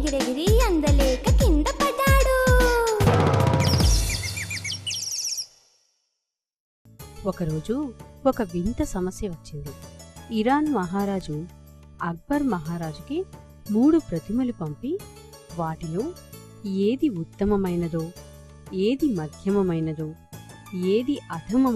ఎగిరెగిరి అందలేక కింద పడ్డాడు. ఒకరోజు ఒక వింత సమస్య వచ్చింది. ఇరాన్ మహారాజు అక్బర్ మహారాజుకి 3 ప్రతిమలు పంపి వాటిలో ఏది ఉత్తమమైనదో, ఏది మధ్యమమైనదో, ఏది అధమమైనదో